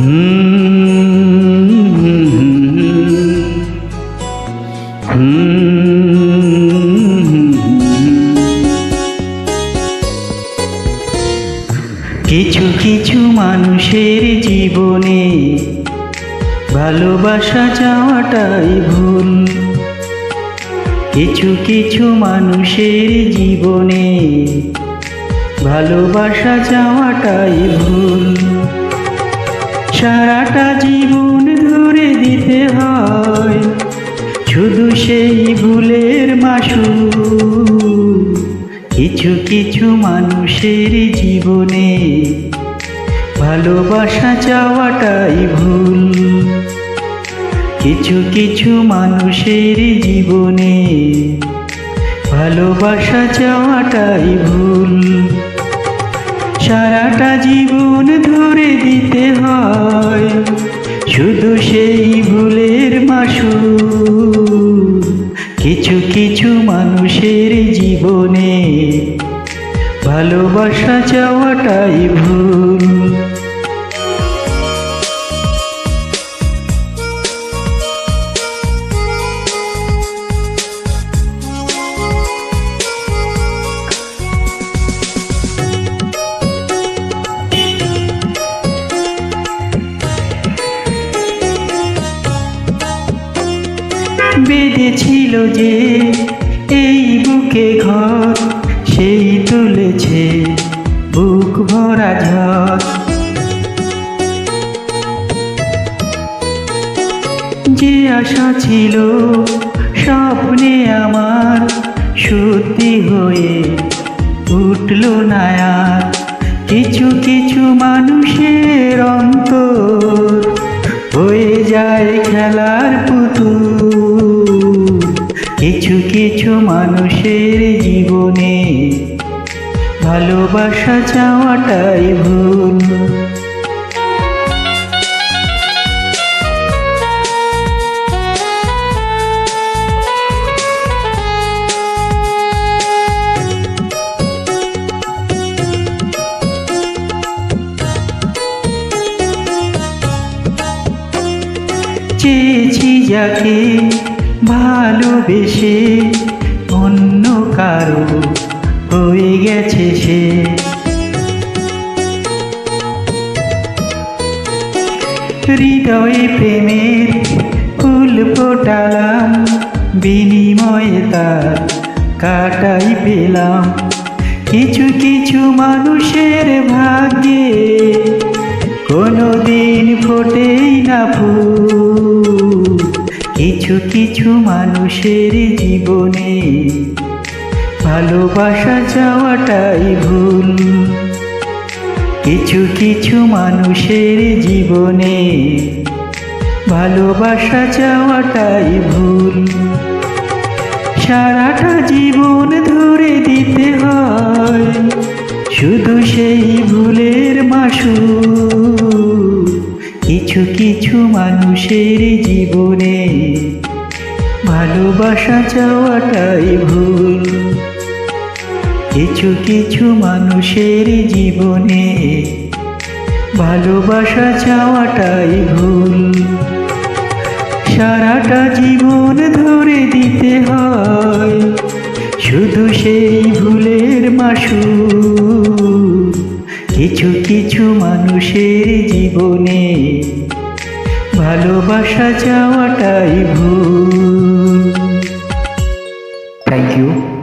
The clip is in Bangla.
কিছু কিছু মানুষের জীবনে ভালোবাসা চাওয়াটাই ভুল। কিছু কিছু মানুষের জীবনে ভালোবাসা চাওয়াটাই ভুল। সারাটা জীবন ধরে দিতে হয় শুধু সেই ভুলের মাসুল। কিছু কিছু মানুষের জীবনে ভালোবাসা চাওয়াটাই ভুল। কিছু কিছু মানুষের জীবনে ভালোবাসা চাওয়াটাই ভুল। সারাটা জীবন ধরে দিতে হয় শুধু সেই ভুলের মাসুল। কিছু কিছু মানুষের জীবনে ভালোবাসা চাওয়াটাই ভুল। বেঁধেছিল যে এই বুকে ঘর, সেই তুলেছে বুক ভরা ঝড়। যে আশা ছিল স্বপ্নে আমার সত্যি হয়ে উঠল না আর। কিছু কিছু মানুষের অন্তর হয়ে যায় খেলার পুতুল। কিছু কিছু মানুষের জীবনে ভালোবাসা চাওয়াটাই ভুল। চেয়েছি যাকে ভালোবেসে অন্য কারো হয়ে গেছে সে। হৃদয়ে প্রেমের ফুল ফোটালাম, বিনিময়ে তার কাটাই পেলাম। কিছু কিছু মানুষের ভাগ্যে কোনোদিন ফোটেই না ফুল। কিছু কিছু মানুষের জীবনে ভালোবাসা চাওয়াটাই ভুল। কিছু কিছু মানুষের জীবনে ভালোবাসা চাওয়াটাই ভুল। সারাটা জীবন ধরে দিতে হয় শুধু সেই ভুলের মাসুল। কিছু কিছু মানুষের জীবনে ভালোবাসা চাওয়াটাই ভুল। কিছু কিছু মানুষের জীবনে ভালোবাসা চাওয়াটাই ভুল। সারাটা জীবন ধরে দিতে হয় শুধু সেই ভুলের মাসুল। কিছু কিছু মানুষের জীবনে ভালোবাসা চাওয়াটাই ভুল। Thank you.